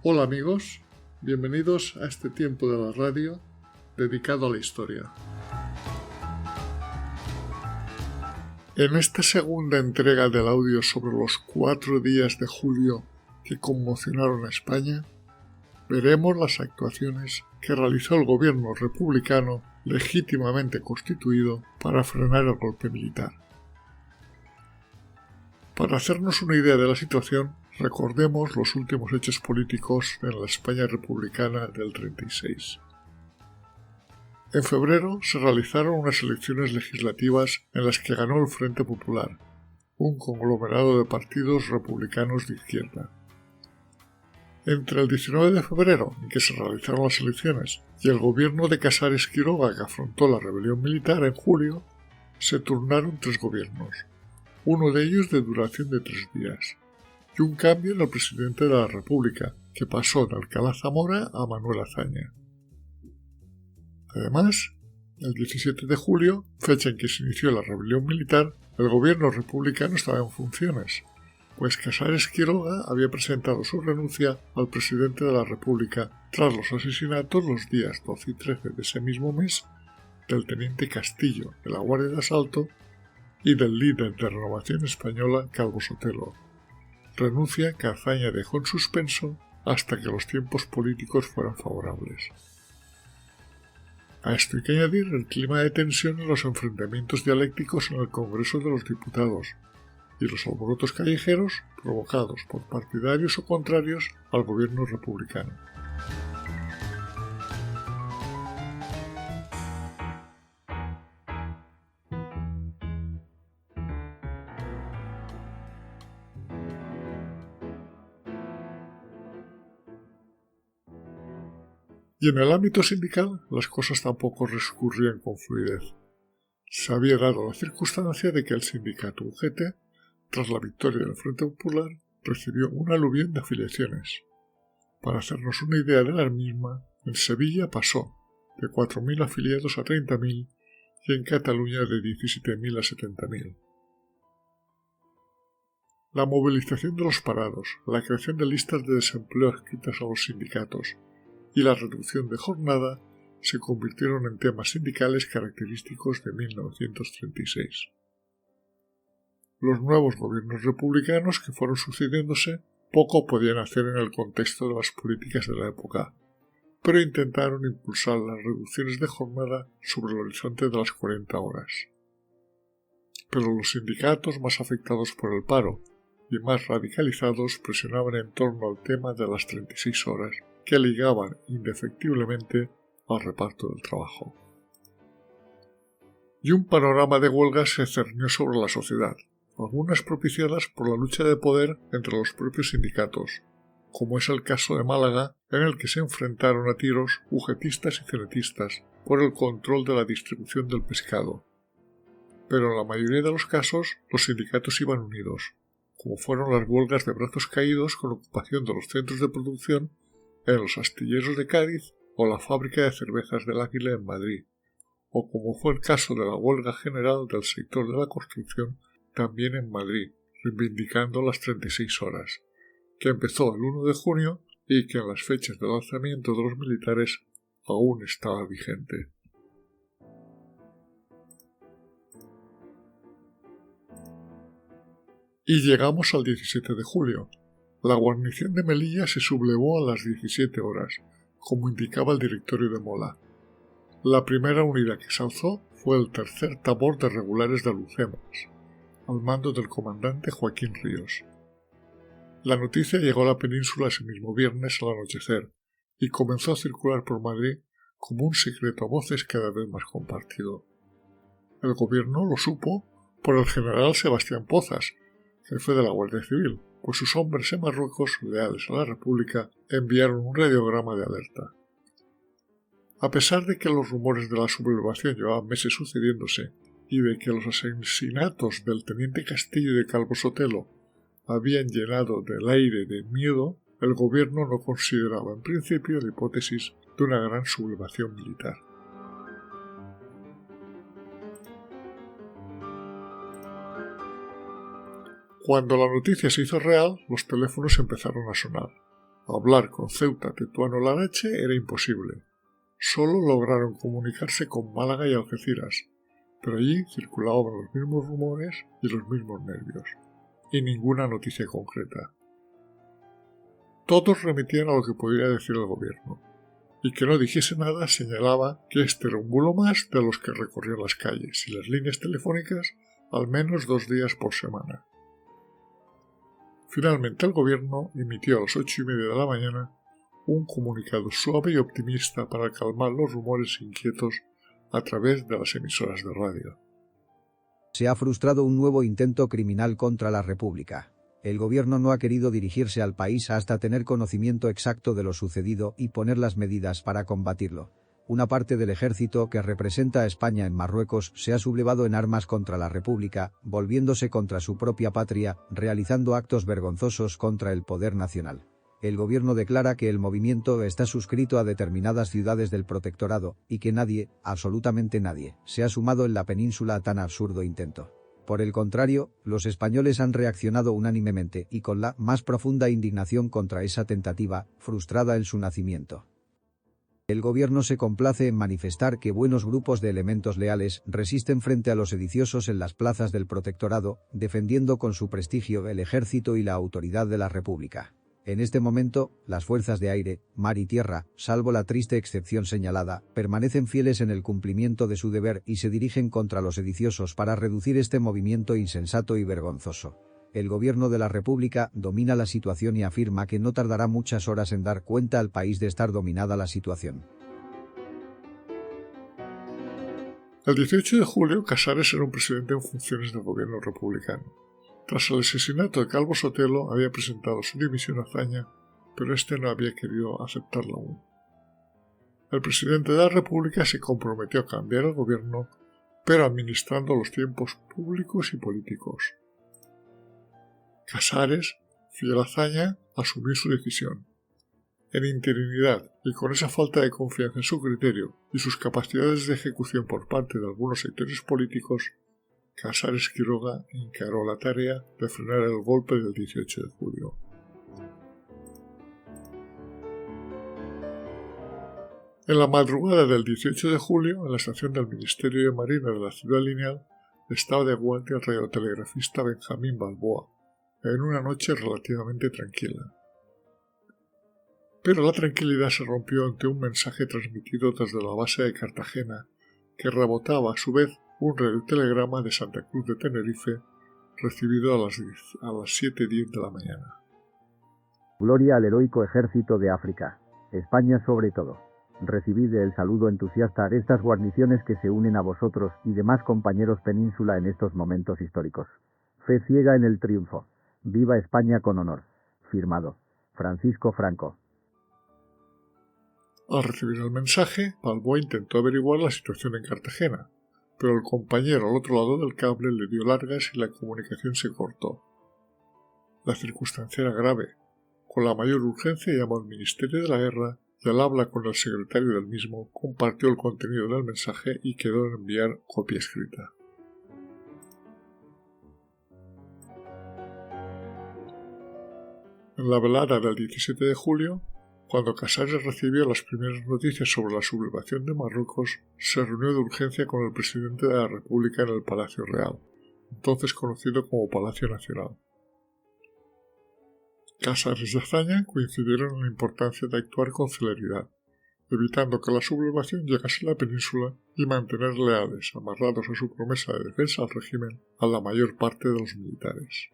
Hola amigos, bienvenidos a este tiempo de la radio dedicado a la historia. En esta segunda entrega del audio sobre los 4 días de julio que conmocionaron a España, veremos las actuaciones que realizó el gobierno republicano legítimamente constituido para frenar el golpe militar. Para hacernos una idea de la situación, recordemos los últimos hechos políticos en la España republicana del 36. En febrero se realizaron unas elecciones legislativas en las que ganó el Frente Popular, un conglomerado de partidos republicanos de izquierda. Entre el 19 de febrero, en que se realizaron las elecciones, y el gobierno de Casares Quiroga, que afrontó la rebelión militar en julio, se turnaron 3 gobiernos, uno de ellos de duración de 3 días, y un cambio en el presidente de la República, que pasó de Alcalá Zamora a Manuel Azaña. Además, el 17 de julio, fecha en que se inició la rebelión militar, el gobierno republicano estaba en funciones, pues Casares Quiroga había presentado su renuncia al presidente de la República tras los asesinatos los días 12 y 13 de ese mismo mes del teniente Castillo de la Guardia de Asalto y del líder de Renovación Española Calvo Sotelo, renuncia que Azaña dejó en suspenso hasta que los tiempos políticos fueran favorables. A esto hay que añadir el clima de tensión en los enfrentamientos dialécticos en el Congreso de los Diputados y los alborotos callejeros provocados por partidarios o contrarios al gobierno republicano. Y en el ámbito sindical las cosas tampoco transcurrían con fluidez. Se había dado la circunstancia de que el sindicato UGT, tras la victoria del Frente Popular, recibió un aluvión de afiliaciones. Para hacernos una idea de la misma, en Sevilla pasó de 4.000 afiliados a 30.000 y en Cataluña de 17.000 a 70.000. La movilización de los parados, la creación de listas de desempleo adscritas a los sindicatos y la reducción de jornada se convirtieron en temas sindicales característicos de 1936. Los nuevos gobiernos republicanos que fueron sucediéndose poco podían hacer en el contexto de las políticas de la época, pero intentaron impulsar las reducciones de jornada sobre el horizonte de las 40 horas. Pero los sindicatos más afectados por el paro y más radicalizados presionaban en torno al tema de las 36 horas, que ligaban indefectiblemente al reparto del trabajo. Y un panorama de huelgas se cernió sobre la sociedad, algunas propiciadas por la lucha de poder entre los propios sindicatos, como es el caso de Málaga, en el que se enfrentaron a tiros ugetistas y cenetistas por el control de la distribución del pescado. Pero en la mayoría de los casos los sindicatos iban unidos, como fueron las huelgas de brazos caídos con ocupación de los centros de producción en los astilleros de Cádiz o la fábrica de cervezas del Águila en Madrid, o como fue el caso de la huelga general del sector de la construcción también en Madrid, reivindicando las 36 horas, que empezó el 1 de junio y que en las fechas de lanzamiento de los militares aún estaba vigente. Y llegamos al 17 de julio. La guarnición de Melilla se sublevó a las 17 horas, como indicaba el directorio de Mola. La primera unidad que se alzó fue el tercer tabor de regulares de Alhucemas, al mando del comandante Joaquín Ríos. La noticia llegó a la península ese mismo viernes al anochecer y comenzó a circular por Madrid como un secreto a voces cada vez más compartido. El gobierno lo supo por el general Sebastián Pozas, jefe de la Guardia Civil, pues sus hombres en Marruecos, leales a la República, enviaron un radiograma de alerta. A pesar de que los rumores de la sublevación llevaban meses sucediéndose y de que los asesinatos del teniente Castillo y de Calvo Sotelo habían llenado del aire de miedo, el gobierno no consideraba en principio la hipótesis de una gran sublevación militar. Cuando la noticia se hizo real, los teléfonos empezaron a sonar. Hablar con Ceuta, Tetuán o Larache era imposible. Solo lograron comunicarse con Málaga y Algeciras, pero allí circulaban los mismos rumores y los mismos nervios, y ninguna noticia concreta. Todos remitían a lo que podía decir el gobierno, y que no dijese nada señalaba que este era un bulo más de los que recorrían las calles y las líneas telefónicas al menos 2 días por semana. Finalmente el gobierno emitió a las 8:30 de la mañana un comunicado suave y optimista para calmar los rumores inquietos a través de las emisoras de radio. Se ha frustrado un nuevo intento criminal contra la República. El gobierno no ha querido dirigirse al país hasta tener conocimiento exacto de lo sucedido y poner las medidas para combatirlo. Una parte del ejército que representa a España en Marruecos se ha sublevado en armas contra la República, volviéndose contra su propia patria, realizando actos vergonzosos contra el poder nacional. El gobierno declara que el movimiento está suscrito a determinadas ciudades del protectorado y que nadie, absolutamente nadie, se ha sumado en la península a tan absurdo intento. Por el contrario, los españoles han reaccionado unánimemente y con la más profunda indignación contra esa tentativa, frustrada en su nacimiento. El gobierno se complace en manifestar que buenos grupos de elementos leales resisten frente a los sediciosos en las plazas del protectorado, defendiendo con su prestigio el ejército y la autoridad de la República. En este momento, las fuerzas de aire, mar y tierra, salvo la triste excepción señalada, permanecen fieles en el cumplimiento de su deber y se dirigen contra los sediciosos para reducir este movimiento insensato y vergonzoso. El gobierno de la República domina la situación y afirma que no tardará muchas horas en dar cuenta al país de estar dominada la situación. El 18 de julio, Casares era un presidente en funciones del gobierno republicano. Tras el asesinato de Calvo Sotelo, había presentado su dimisión a Azaña, pero este no había querido aceptarla aún. El presidente de la República se comprometió a cambiar el gobierno, pero administrando los tiempos públicos y políticos. Casares, fiel a Azaña, asumió su decisión. En interinidad y con esa falta de confianza en su criterio y sus capacidades de ejecución por parte de algunos sectores políticos, Casares Quiroga encaró la tarea de frenar el golpe del 18 de julio. En la madrugada del 18 de julio, en la estación del Ministerio de Marina de la Ciudad Lineal, estaba de guardia el radiotelegrafista Benjamín Balboa, en una noche relativamente tranquila. Pero la tranquilidad se rompió ante un mensaje transmitido desde la base de Cartagena, que rebotaba a su vez un radiotelegrama de Santa Cruz de Tenerife, recibido a las 7:10 de la mañana. Gloria al heroico ejército de África, España sobre todo. Recibid el saludo entusiasta de estas guarniciones que se unen a vosotros y demás compañeros península en estos momentos históricos. Fe ciega en el triunfo. Viva España con honor. Firmado. Francisco Franco. Al recibir el mensaje, Balboa intentó averiguar la situación en Cartagena, pero el compañero al otro lado del cable le dio largas y la comunicación se cortó. La circunstancia era grave. Con la mayor urgencia llamó al Ministerio de la Guerra y al habla con el secretario del mismo compartió el contenido del mensaje y quedó en enviar copia escrita. En la velada del 17 de julio, cuando Casares recibió las primeras noticias sobre la sublevación de Marruecos, se reunió de urgencia con el presidente de la República en el Palacio Real, entonces conocido como Palacio Nacional. Casares y Azaña coincidieron en la importancia de actuar con celeridad, evitando que la sublevación llegase a la península y mantener leales, amarrados a su promesa de defensa al régimen, a la mayor parte de los militares.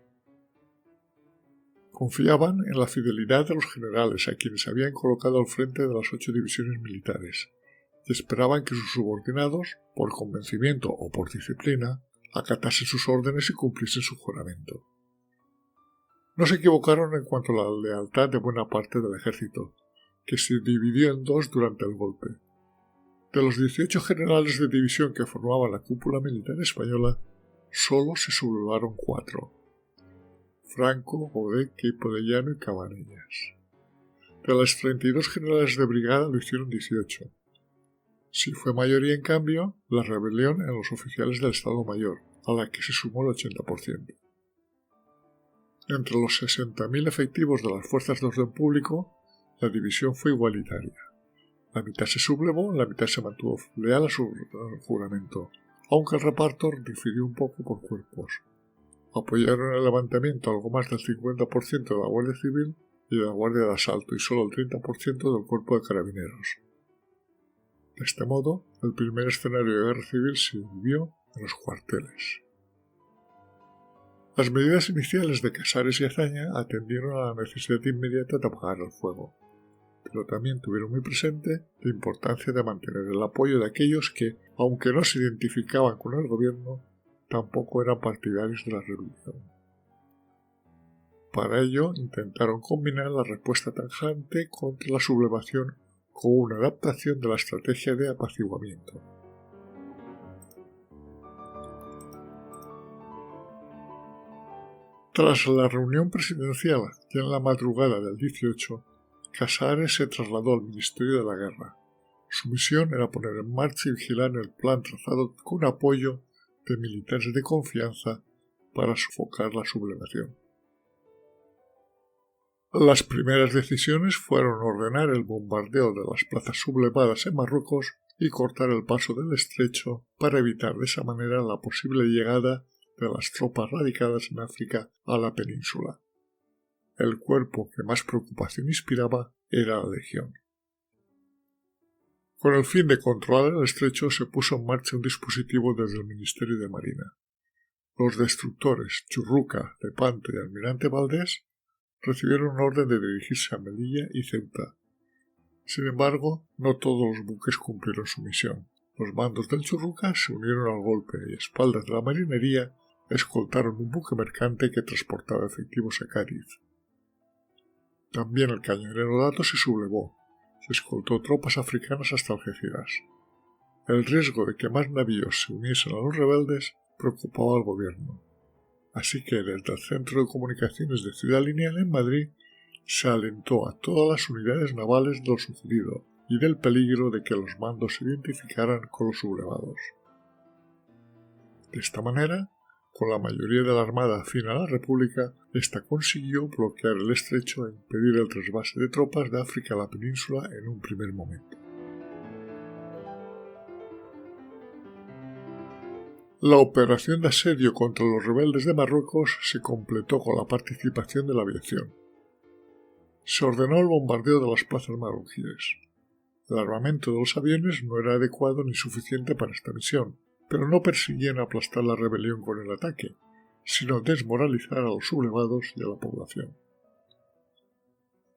Confiaban en la fidelidad de los generales a quienes habían colocado al frente de las 8 divisiones militares y esperaban que sus subordinados, por convencimiento o por disciplina, acatasen sus órdenes y cumpliesen su juramento. No se equivocaron en cuanto a la lealtad de buena parte del ejército, que se dividió en 2 durante el golpe. De los 18 generales de división que formaban la cúpula militar española, solo se sublevaron 4. Franco, Godet, Queipo de Llano y Cabanellas. De las 32 generales de brigada lo hicieron 18. Sí fue mayoría, en cambio, la rebelión en los oficiales del Estado Mayor, a la que se sumó el 80%. Entre los 60.000 efectivos de las fuerzas de orden público, la división fue igualitaria. La mitad se sublevó, la mitad se mantuvo leal a su juramento, aunque el reparto difirió un poco por cuerpos. Apoyaron el levantamiento algo más del 50% de la Guardia Civil y de la Guardia de Asalto y solo el 30% del Cuerpo de Carabineros. De este modo, el primer escenario de guerra civil se vivió en los cuarteles. Las medidas iniciales de Casares y Azaña atendieron a la necesidad inmediata de apagar el fuego, pero también tuvieron muy presente la importancia de mantener el apoyo de aquellos que, aunque no se identificaban con el gobierno, tampoco eran partidarios de la revolución. Para ello, intentaron combinar la respuesta tajante contra la sublevación con una adaptación de la estrategia de apaciguamiento. Tras la reunión presidencial, ya en la madrugada del 18, Casares se trasladó al Ministerio de la Guerra. Su misión era poner en marcha y vigilar el plan trazado con apoyo de militares de confianza para sofocar la sublevación. Las primeras decisiones fueron ordenar el bombardeo de las plazas sublevadas en Marruecos y cortar el paso del estrecho para evitar de esa manera la posible llegada de las tropas radicadas en África a la península. El cuerpo que más preocupación inspiraba era la Legión. Con el fin de controlar el estrecho se puso en marcha un dispositivo desde el Ministerio de Marina. Los destructores Churruca, Lepanto y Almirante Valdés recibieron orden de dirigirse a Melilla y Ceuta. Sin embargo, no todos los buques cumplieron su misión. Los mandos del Churruca se unieron al golpe y a espaldas de la marinería escoltaron un buque mercante que transportaba efectivos a Cádiz. También el cañonero Dato se sublevó. Se escoltó tropas africanas hasta Algeciras. El riesgo de que más navíos se uniesen a los rebeldes preocupaba al gobierno. Así que desde el Centro de Comunicaciones de Ciudad Lineal en Madrid se alentó a todas las unidades navales de lo sucedido y del peligro de que los mandos se identificaran con los sublevados. De esta manera, con la mayoría de la Armada afín a la República, ésta consiguió bloquear el estrecho e impedir el trasvase de tropas de África a la península en un primer momento. La operación de asedio contra los rebeldes de Marruecos se completó con la participación de la aviación. Se ordenó el bombardeo de las plazas marroquíes. El armamento de los aviones no era adecuado ni suficiente para esta misión, pero no persiguían aplastar la rebelión con el ataque, sino desmoralizar a los sublevados y a la población.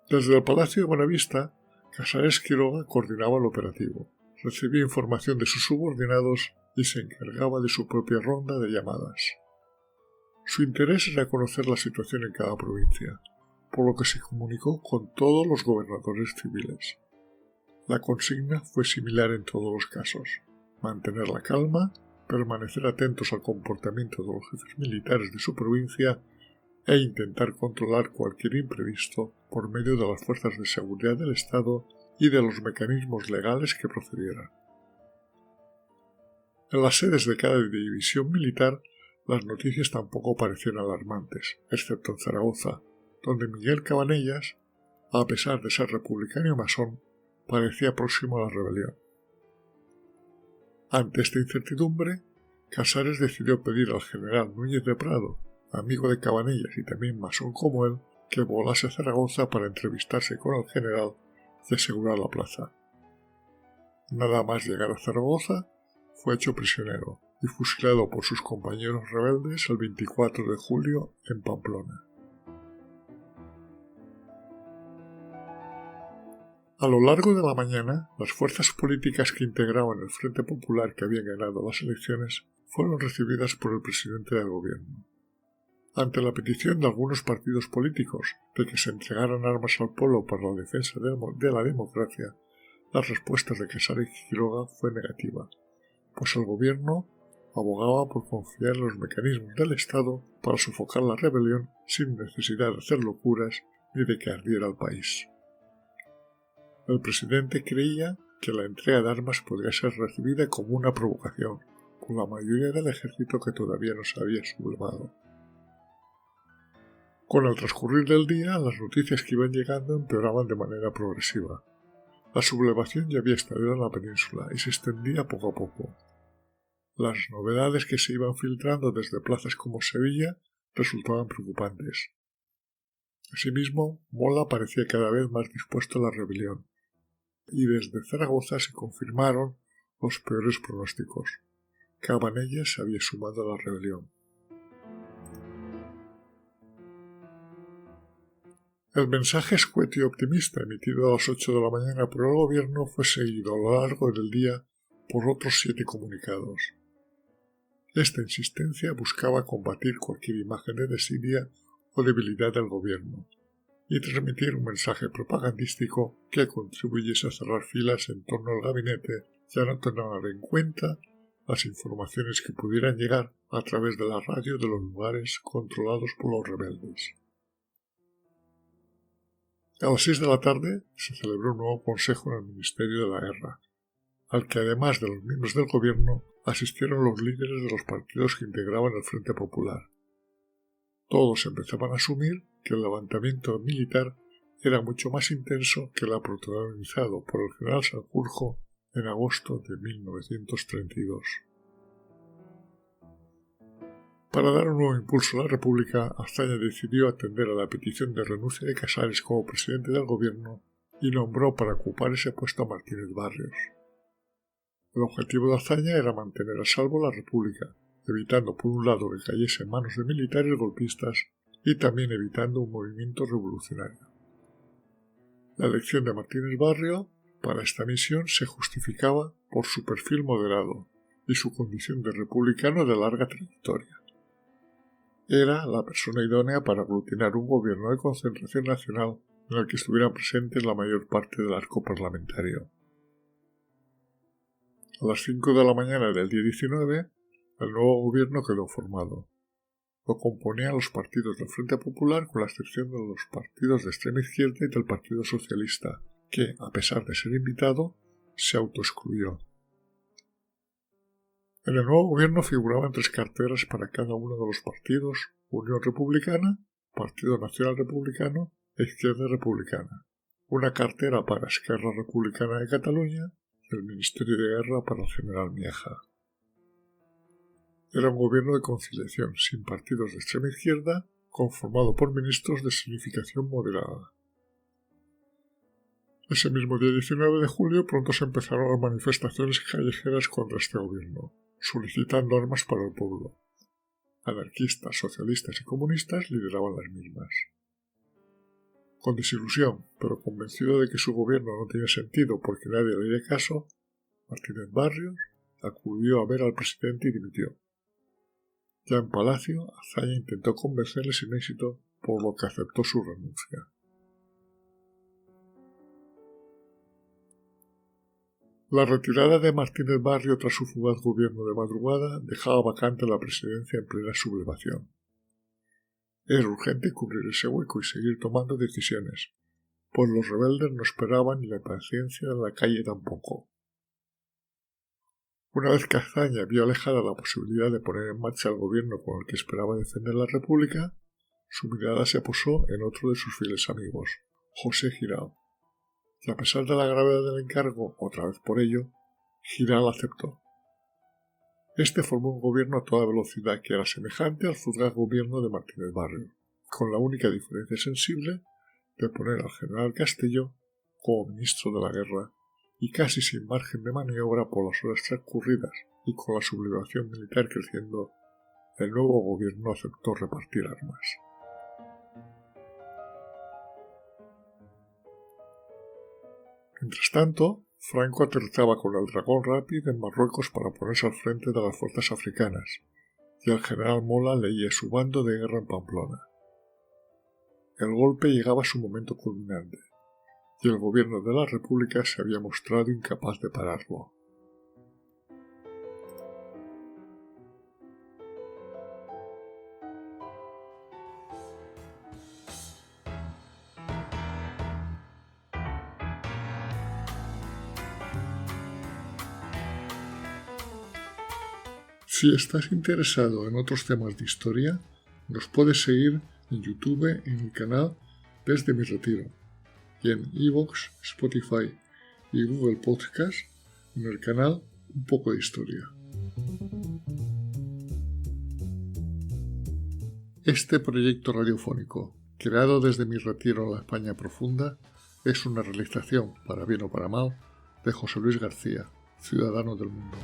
Desde el Palacio de Buenavista, Casares Quiroga coordinaba el operativo, recibía información de sus subordinados y se encargaba de su propia ronda de llamadas. Su interés era conocer la situación en cada provincia, por lo que se comunicó con todos los gobernadores civiles. La consigna fue similar en todos los casos: mantener la calma, permanecer atentos al comportamiento de los jefes militares de su provincia e intentar controlar cualquier imprevisto por medio de las fuerzas de seguridad del Estado y de los mecanismos legales que procedieran. En las sedes de cada división militar, las noticias tampoco parecían alarmantes, excepto en Zaragoza, donde Miguel Cabanellas, a pesar de ser republicano y masón, parecía próximo a la rebelión. Ante esta incertidumbre, Casares decidió pedir al general Núñez de Prado, amigo de Cabanellas y también masón como él, que volase a Zaragoza para entrevistarse con el general y asegurar la plaza. Nada más llegar a Zaragoza, fue hecho prisionero y fusilado por sus compañeros rebeldes el 24 de julio en Pamplona. A lo largo de la mañana, las fuerzas políticas que integraban el Frente Popular que habían ganado las elecciones fueron recibidas por el presidente del gobierno. Ante la petición de algunos partidos políticos de que se entregaran armas al pueblo para la defensa de la democracia, la respuesta de Casares Quiroga fue negativa, pues el gobierno abogaba por confiar en los mecanismos del Estado para sofocar la rebelión sin necesidad de hacer locuras ni de que ardiera el país. El presidente creía que la entrega de armas podría ser recibida como una provocación por la mayoría del ejército que todavía no se había sublevado. Con el transcurrir del día, las noticias que iban llegando empeoraban de manera progresiva. La sublevación ya había estallado en la península y se extendía poco a poco. Las novedades que se iban filtrando desde plazas como Sevilla resultaban preocupantes. Asimismo, Mola parecía cada vez más dispuesto a la rebelión, y desde Zaragoza se confirmaron los peores pronósticos. Cabanellas se había sumado a la rebelión. El mensaje escueto y optimista emitido a las 8 de la mañana por el gobierno fue seguido a lo largo del día por otros 7 comunicados. Esta insistencia buscaba combatir cualquier imagen de desidia o debilidad del gobierno y transmitir un mensaje propagandístico que contribuyese a cerrar filas en torno al gabinete y a no tener en cuenta las informaciones que pudieran llegar a través de la radio de los lugares controlados por los rebeldes. A las 6 de la tarde se celebró un nuevo consejo en el Ministerio de la Guerra, al que además de los miembros del gobierno asistieron los líderes de los partidos que integraban el Frente Popular. Todos empezaban a asumir que el levantamiento militar era mucho más intenso que el protagonizado por el general Sanjurjo en agosto de 1932. Para dar un nuevo impulso a la República, Azaña decidió atender a la petición de renuncia de Casares como presidente del gobierno y nombró para ocupar ese puesto a Martínez Barrios. El objetivo de Azaña era mantener a salvo la República, evitando por un lado que cayese en manos de militares golpistas y también evitando un movimiento revolucionario. La elección de Martínez Barrios para esta misión se justificaba por su perfil moderado y su condición de republicano de larga trayectoria. Era la persona idónea para aglutinar un gobierno de concentración nacional en el que estuvieran presentes la mayor parte del arco parlamentario. A las 5 de la mañana del día 19, el nuevo gobierno quedó formado. Lo componían los partidos del Frente Popular con la excepción de los partidos de extrema izquierda y del Partido Socialista, que, a pesar de ser invitado, se autoexcluyó. En el nuevo gobierno figuraban 3 carteras para cada uno de los partidos: Unión Republicana, Partido Nacional Republicano e Izquierda Republicana. Una cartera para Esquerra Republicana de Cataluña y el Ministerio de Guerra para el general Mieja. Era un gobierno de conciliación, sin partidos de extrema izquierda, conformado por ministros de significación moderada. Ese mismo día 19 de julio pronto se empezaron las manifestaciones callejeras contra este gobierno, solicitando armas para el pueblo. Anarquistas, socialistas y comunistas lideraban las mismas. Con desilusión, pero convencido de que su gobierno no tenía sentido porque nadie le haría caso, Martínez Barrios acudió a ver al presidente y dimitió. Ya en Palacio, Azaña intentó convencerle sin éxito, por lo que aceptó su renuncia. La retirada de Martínez Barrios tras su fugaz gobierno de madrugada dejaba vacante la presidencia en plena sublevación. Era urgente cubrir ese hueco y seguir tomando decisiones, pues los rebeldes no esperaban ni la paciencia de la calle tampoco. Una vez que Azaña vio alejada la posibilidad de poner en marcha el gobierno con el que esperaba defender la República, su mirada se posó en otro de sus fieles amigos, José Giral. Y a pesar de la gravedad del encargo, otra vez por ello, Giral aceptó. Este formó un gobierno a toda velocidad que era semejante al fugaz gobierno de Martínez Barrios, con la única diferencia sensible de poner al general Castelló como ministro de la guerra y casi sin margen de maniobra por las horas transcurridas y con la sublevación militar creciendo, el nuevo gobierno aceptó repartir armas. Mientras tanto, Franco aterrizaba con el Dragón Rapid en Marruecos para ponerse al frente de las fuerzas africanas, y el general Mola leía su bando de guerra en Pamplona. El golpe llegaba a su momento culminante, y el gobierno de la República se había mostrado incapaz de pararlo. Si estás interesado en otros temas de historia, nos puedes seguir en YouTube en mi canal Desde mi Retiro y en iVoox, Spotify y Google Podcast en el canal Un poco de Historia. Este proyecto radiofónico, creado desde mi retiro en la España profunda, es una realización, para bien o para mal, de José Luis García, ciudadano del mundo.